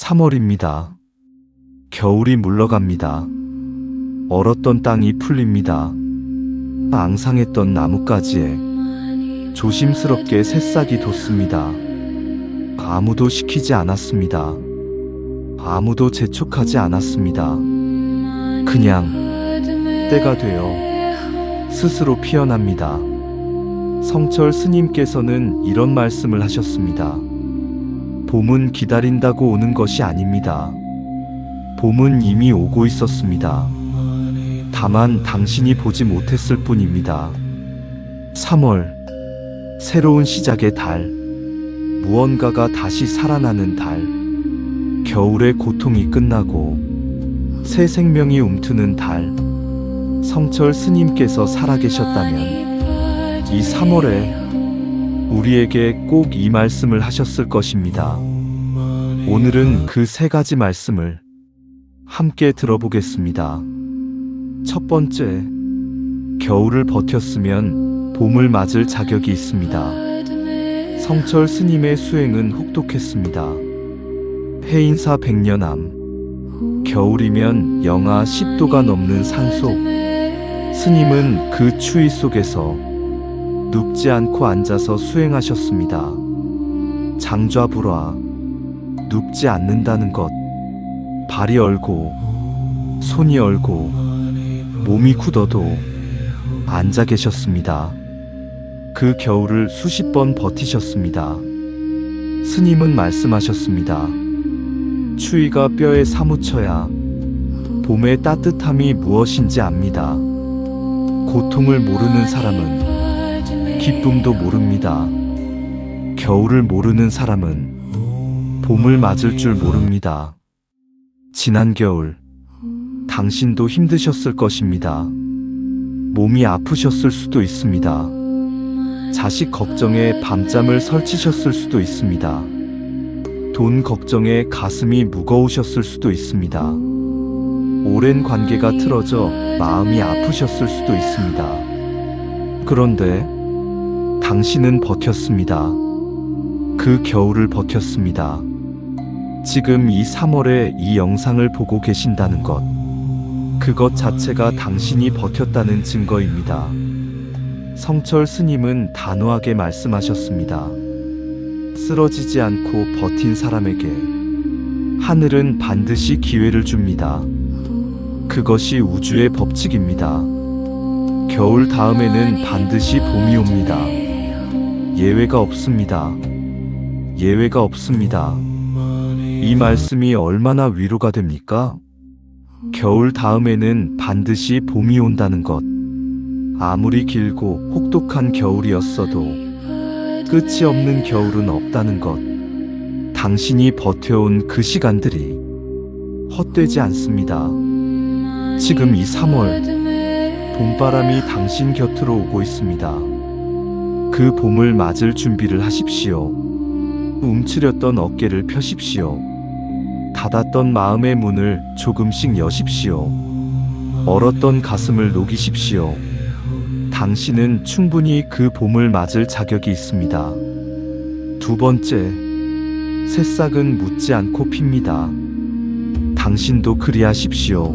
3월입니다. 겨울이 물러갑니다. 얼었던 땅이 풀립니다. 앙상했던 나뭇가지에 조심스럽게 새싹이 돋습니다. 아무도 시키지 않았습니다. 아무도 재촉하지 않았습니다. 그냥 때가 되어 스스로 피어납니다. 성철 스님께서는 이런 말씀을 하셨습니다. 봄은 기다린다고 오는 것이 아닙니다. 봄은 이미 오고 있었습니다. 다만 당신이 보지 못했을 뿐입니다. 3월, 새로운 시작의 달, 무언가가 다시 살아나는 달, 겨울의 고통이 끝나고 새 생명이 움트는 달. 성철 스님께서 살아계셨다면 이 3월에 우리에게 꼭 이 말씀을 하셨을 것입니다. 오늘은 그 세 가지 말씀을 함께 들어보겠습니다. 첫 번째, 겨울을 버텼으면 봄을 맞을 자격이 있습니다. 성철 스님의 수행은 혹독했습니다. 해인사 백년암, 겨울이면 영하 10도가 넘는 산속. 스님은 그 추위 속에서 눕지 않고 앉아서 수행하셨습니다. 장좌불화, 눕지 않는다는 것. 발이 얼고 손이 얼고 몸이 굳어도 앉아 계셨습니다. 그 겨울을 수십 번 버티셨습니다. 스님은 말씀하셨습니다. 추위가 뼈에 사무쳐야 봄의 따뜻함이 무엇인지 압니다. 고통을 모르는 사람은 기쁨도 모릅니다. 겨울을 모르는 사람은 봄을 맞을 줄 모릅니다. 지난 겨울, 당신도 힘드셨을 것입니다. 몸이 아프셨을 수도 있습니다. 자식 걱정에 밤잠을 설치셨을 수도 있습니다. 돈 걱정에 가슴이 무거우셨을 수도 있습니다. 오랜 관계가 틀어져 마음이 아프셨을 수도 있습니다. 그런데 당신은 버텼습니다. 그 겨울을 버텼습니다. 지금 이 3월에 이 영상을 보고 계신다는 것, 그것 자체가 당신이 버텼다는 증거입니다. 성철 스님은 단호하게 말씀하셨습니다. 쓰러지지 않고 버틴 사람에게 하늘은 반드시 기회를 줍니다. 그것이 우주의 법칙입니다. 겨울 다음에는 반드시 봄이 옵니다. 예외가 없습니다. 예외가 없습니다. 이 말씀이 얼마나 위로가 됩니까? 겨울 다음에는 반드시 봄이 온다는 것. 아무리 길고 혹독한 겨울이었어도 끝이 없는 겨울은 없다는 것. 당신이 버텨온 그 시간들이 헛되지 않습니다. 지금 이 3월, 봄바람이 당신 곁으로 오고 있습니다. 그 봄을 맞을 준비를 하십시오. 움츠렸던 어깨를 펴십시오. 닫았던 마음의 문을 조금씩 여십시오. 얼었던 가슴을 녹이십시오. 당신은 충분히 그 봄을 맞을 자격이 있습니다. 두 번째, 새싹은 묻지 않고 핍니다. 당신도 그리하십시오.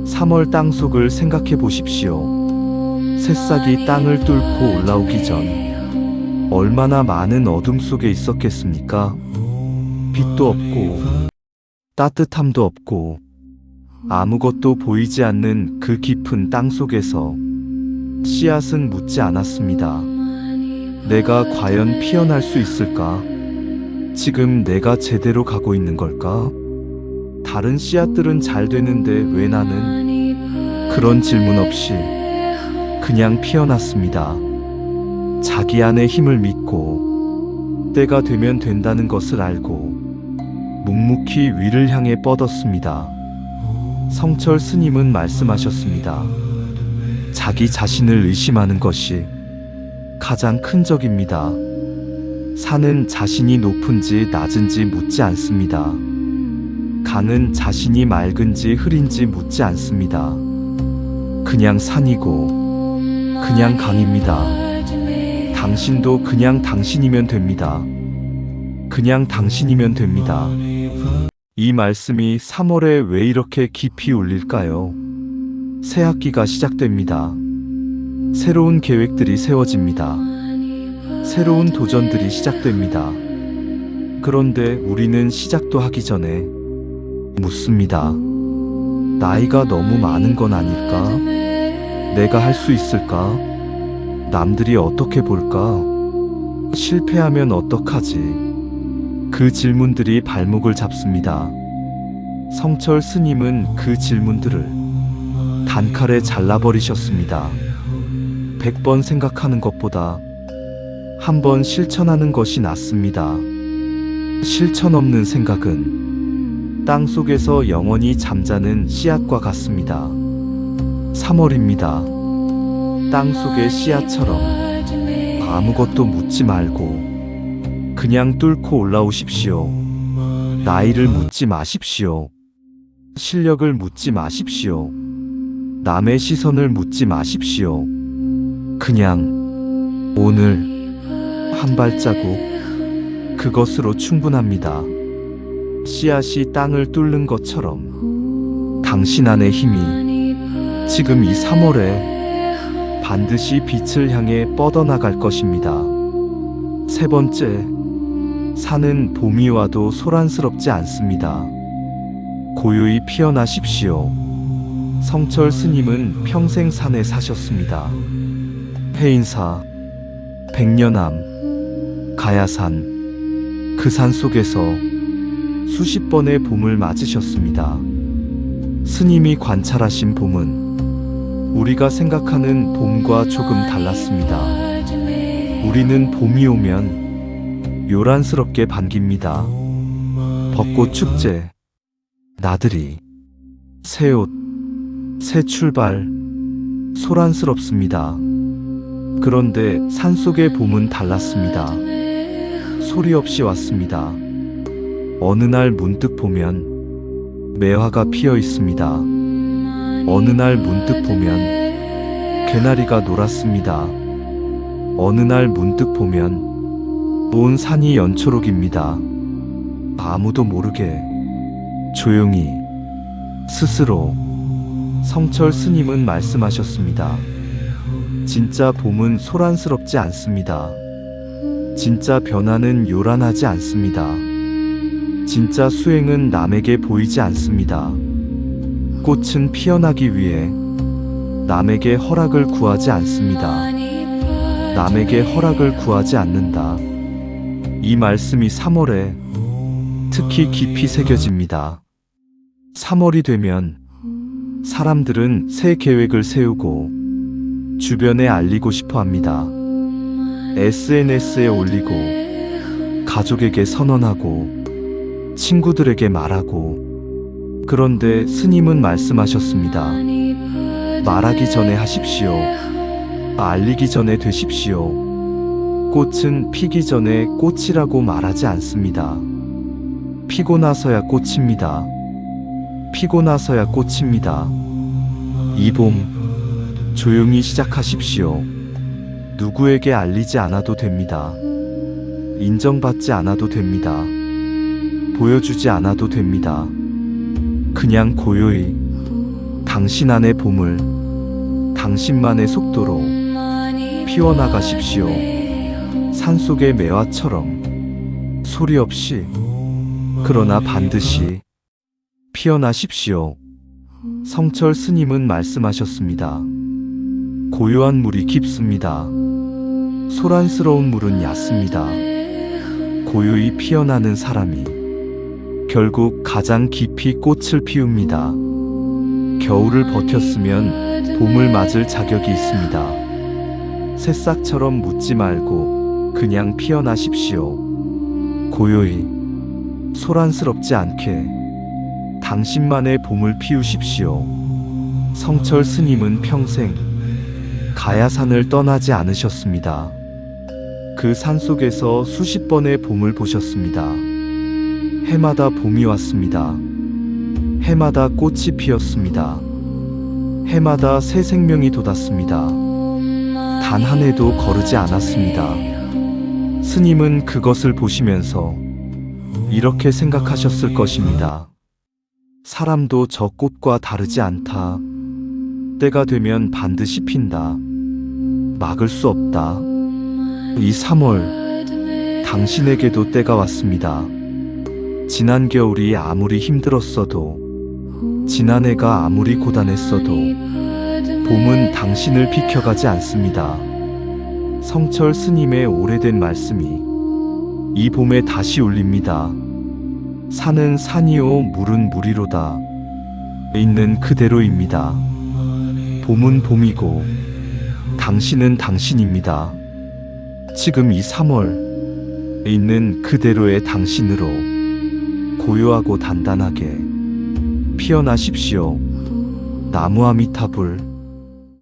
3월 땅속을 생각해 보십시오. 새싹이 땅을 뚫고 올라오기 전 얼마나 많은 어둠 속에 있었겠습니까? 빛도 없고 따뜻함도 없고 아무것도 보이지 않는 그 깊은 땅 속에서 씨앗은 묻지 않았습니다. 내가 과연 피어날 수 있을까? 지금 내가 제대로 가고 있는 걸까? 다른 씨앗들은 잘 되는데 왜 나는? 그런 질문 없이 그냥 피어났습니다. 자기 안의 힘을 믿고 때가 되면 된다는 것을 알고 묵묵히 위를 향해 뻗었습니다. 성철 스님은 말씀하셨습니다. 자기 자신을 의심하는 것이 가장 큰 적입니다. 산은 자신이 높은지 낮은지 묻지 않습니다. 강은 자신이 맑은지 흐린지 묻지 않습니다. 그냥 산이고 그냥 강입니다. 당신도 그냥 당신이면 됩니다. 그냥 당신이면 됩니다. 이 말씀이 3월에 왜 이렇게 깊이 울릴까요? 새 학기가 시작됩니다. 새로운 계획들이 세워집니다. 새로운 도전들이 시작됩니다. 그런데 우리는 시작도 하기 전에 묻습니다. 나이가 너무 많은 건 아닐까? 내가 할 수 있을까? 남들이 어떻게 볼까? 실패하면 어떡하지? 그 질문들이 발목을 잡습니다. 성철 스님은 그 질문들을 단칼에 잘라버리셨습니다. 100번 생각하는 것보다 한 번 실천하는 것이 낫습니다. 실천 없는 생각은 땅 속에서 영원히 잠자는 씨앗과 같습니다. 3월입니다. 땅 속의 씨앗처럼 아무것도 묻지 말고 그냥 뚫고 올라오십시오. 나이를 묻지 마십시오. 실력을 묻지 마십시오. 남의 시선을 묻지 마십시오. 그냥 오늘 한 발자국, 그것으로 충분합니다. 씨앗이 땅을 뚫는 것처럼 당신 안의 힘이 지금 이 3월에 반드시 빛을 향해 뻗어나갈 것입니다. 세 번째, 산은 봄이 와도 소란스럽지 않습니다. 고요히 피어나십시오. 성철 스님은 평생 산에 사셨습니다. 해인사, 백년암, 가야산, 그 산 속에서 수십 번의 봄을 맞으셨습니다. 스님이 관찰하신 봄은 우리가 생각하는 봄과 조금 달랐습니다. 우리는 봄이 오면 요란스럽게 반깁니다. 벚꽃 축제, 나들이, 새 옷, 새 출발, 소란스럽습니다. 그런데 산속의 봄은 달랐습니다. 소리 없이 왔습니다. 어느 날 문득 보면 매화가 피어 있습니다. 어느 날 문득 보면 개나리가 놀았습니다. 어느 날 문득 보면 온 산이 연초록입니다. 아무도 모르게 조용히 스스로 성철 스님은 말씀하셨습니다. 진짜 봄은 소란스럽지 않습니다. 진짜 변화는 요란하지 않습니다. 진짜 수행은 남에게 보이지 않습니다. 꽃은 피어나기 위해 남에게 허락을 구하지 않습니다. 남에게 허락을 구하지 않는다. 이 말씀이 3월에 특히 깊이 새겨집니다. 3월이 되면 사람들은 새 계획을 세우고 주변에 알리고 싶어 합니다. SNS에 올리고 가족에게 선언하고 친구들에게 말하고. 그런데 스님은 말씀하셨습니다. 말하기 전에 하십시오. 알리기 전에 되십시오. 꽃은 피기 전에 꽃이라고 말하지 않습니다. 피고 나서야 꽃입니다. 피고 나서야 꽃입니다. 이 봄 조용히 시작하십시오. 누구에게 알리지 않아도 됩니다. 인정받지 않아도 됩니다. 보여주지 않아도 됩니다. 그냥 고요히 당신 안의 봄을 당신만의 속도로 피워나가십시오. 산속의 매화처럼 소리 없이, 그러나 반드시 피어나십시오. 성철 스님은 말씀하셨습니다. 고요한 물이 깊습니다. 소란스러운 물은 얕습니다. 고요히 피어나는 사람이 결국 가장 깊이 꽃을 피웁니다. 겨울을 버텼으면 봄을 맞을 자격이 있습니다. 새싹처럼 묻지 말고 그냥 피어나십시오. 고요히, 소란스럽지 않게 당신만의 봄을 피우십시오. 성철 스님은 평생 가야산을 떠나지 않으셨습니다. 그 산속에서 수십 번의 봄을 보셨습니다. 해마다 봄이 왔습니다. 해마다 꽃이 피었습니다. 해마다 새 생명이 돋았습니다. 단 한 해도 거르지 않았습니다. 스님은 그것을 보시면서 이렇게 생각하셨을 것입니다. 사람도 저 꽃과 다르지 않다. 때가 되면 반드시 핀다. 막을 수 없다. 이 3월, 당신에게도 때가 왔습니다. 지난 겨울이 아무리 힘들었어도, 지난해가 아무리 고단했어도, 봄은 당신을 비켜가지 않습니다. 성철 스님의 오래된 말씀이 이 봄에 다시 울립니다. 산은 산이요 물은 물이로다. 있는 그대로입니다. 봄은 봄이고 당신은 당신입니다. 지금 이 3월 있는 그대로의 당신으로 고요하고 단단하게 피어나십시오. 나무 아미타불.